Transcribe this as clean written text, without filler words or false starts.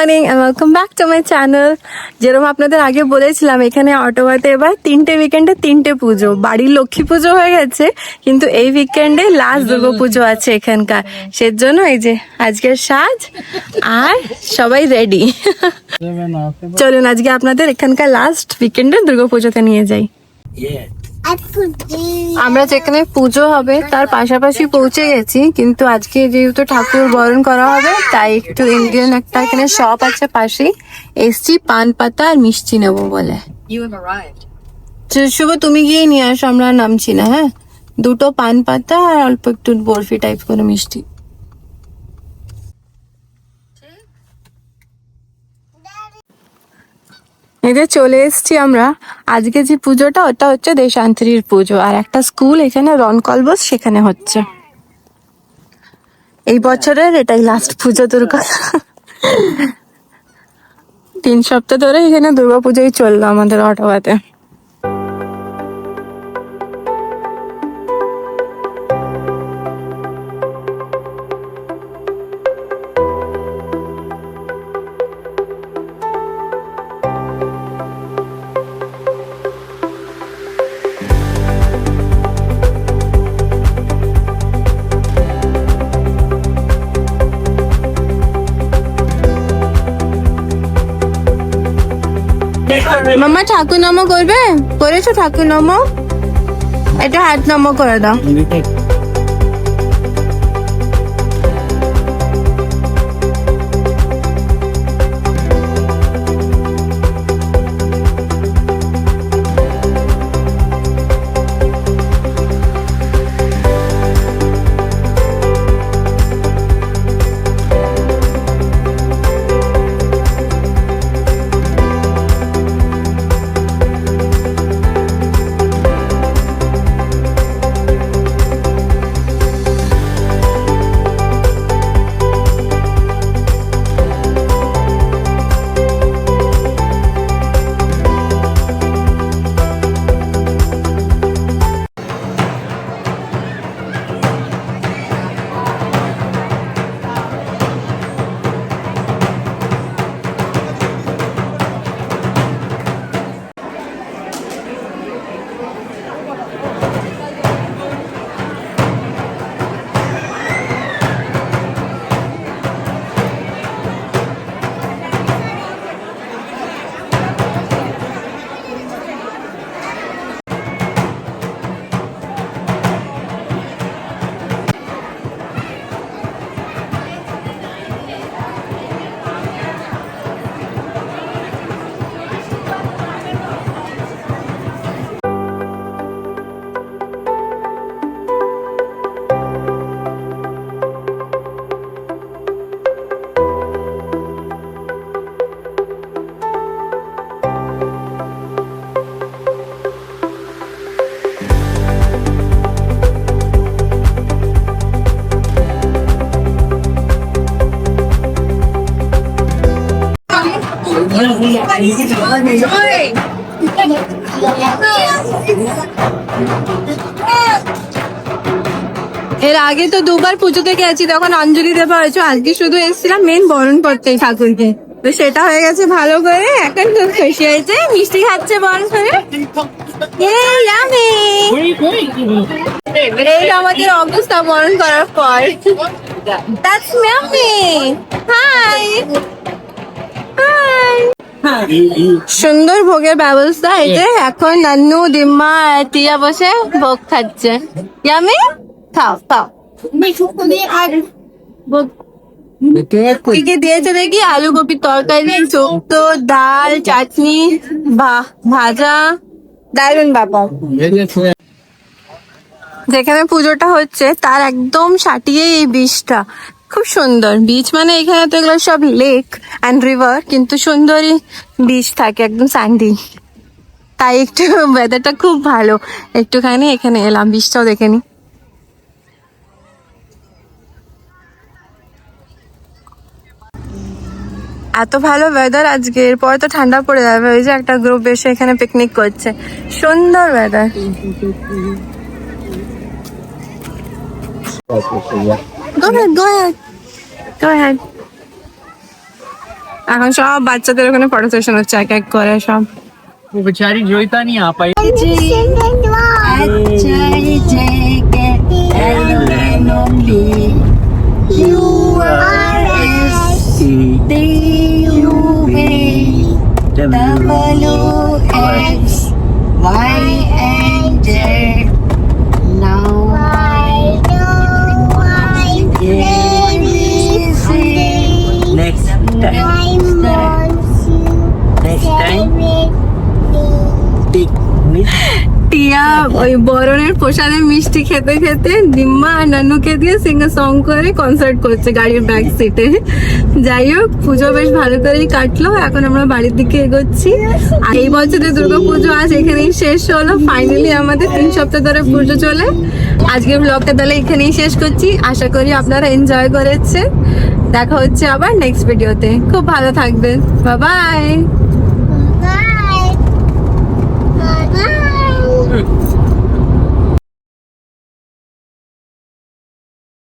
Morning and welcome back to my channel. যেরকম আপনাদের আগে বলেছিলাম, এখানে অটোয়াতে এবার 3টে উইকেন্ডে 3টে পুজো। বাড়ির লক্ষ্মী পুজো হয়ে গেছে, কিন্তু এই উইকেন্ডে লাস্ট দুর্গা পুজো আছে এখানকার। সেজন্য এই যে আজকের সাজ আর সবাই রেডি। চলুন আজকে আপনাদের এখানকার লাস্ট উইকেন্ডে দুর্গা পুজোতে নিয়ে যাই। আমরা যেখানে পুজো হবে তার পাশাপাশি পৌঁছে গেছি, কিন্তু আজকে যেহেতু ঠাকুর বরণ করা হবে তাই একটু ইন্ডিয়ান একটা এখানে শপ আছে পাশেই, এসছি পান পাতা আর মিষ্টি নেবো বলে। শুভ তুমি গিয়ে নিয়ে আসো, আমরা আর নামছি না। হ্যাঁ, 2টো পান পাতা আর অল্প একটু বরফি টাইপ করে মিষ্টি। এদের চলে এসছি আমরা। আজকে যে পুজোটা ওটা হচ্ছে দেশান্তরীর পুজো, আর একটা স্কুল এখানে রনকলবস সেখানে হচ্ছে। এই বছরের এটাই লাস্ট পুজো দুর্গা। 3 সপ্তাহ ধরে এখানে দুর্গা পুজোই চললো আমাদের অটোয়াতে। মামা ঠাকুর নম করবে? করেছো ঠাকুর নম? এটা হাত নম করে দাও। এর আগে তো 2বার পুজোতে গেছি, তখন অঞ্জলি দেওয়া হয়েছে। আজকে শুধু এসেছিলাম মেন বরণ করতে ঠাকুরকে, তো সেটা হয়ে গেছে ভালো করে। এখন খুব খুশি হয়েছে, মিষ্টি খাচ্ছে বরণ করে। এই আমাদের অবস্থা বরণ করার পর। That's Mummy. Hi. Hi. সুন্দর ভোগের ব্যবস্থা। এই যে এখন নান্নু দিম্মা টিয়া বসে ভোগ খাচ্ছে। ইয়ামি, খাও খাও। কি কি দিয়েছে দেখি? আলু কপির তরকারি, শুক্তো, ডাল, চাটনি, ভাজা, দারুন বাবা। যেখানে পুজোটা হচ্ছে তার একদম সাটিয়ে এই বিচটা, খুব সুন্দর বিচ। মানে এখানে তো এগুলো সব লেক অ্যান্ড রিভার, কিন্তু সুন্দরই বিচ থাকে, একদম স্যান্ডি। তাই একটু ওয়েদারটা খুব ভালো। একটুখানি এখানে এলাম, বিচটাও দেখে নি। এত ভালো ওয়েদার আজকে, এরপরে তো ঠান্ডা পড়ে যাবে। ওই যে একটা গ্রুপ এসে এখানে পিকনিক করছে, সুন্দর weather. Go ahead. Go ahead. এখন সব বাচ্চাদের ওখানে ফটো সেশন হচ্ছে এক এক করে সব। वो बेचारी जोईता नहीं आ पाई। Next time, take me. টিয়া ওই বরণের প্রসাদের মিষ্টি খেতে খেতে নিম্মা আর নানুকে দিয়ে সিঙ্গার সং করে কনসার্ট করছে গাড়ির ব্যাক সিটে। যাই হোক, পুজো বেশ ভালো করেই কাটলো। এখন আমরা বাড়ির দিকে এগোচ্ছি। আর এই বছরের দুর্গাপুজো আজ এখানেই শেষ হলো। ফাইনালি আমাদের 3 সপ্তাহ ধরে পুজো চলে। আজকে ব্লগটা তাহলে এখানেই শেষ করছি। আশা করি আপনারা এনজয় করেছে। দেখা হচ্ছে আবার নেক্সট ভিডিওতে। খুব ভালো থাকবেন। Bye bye.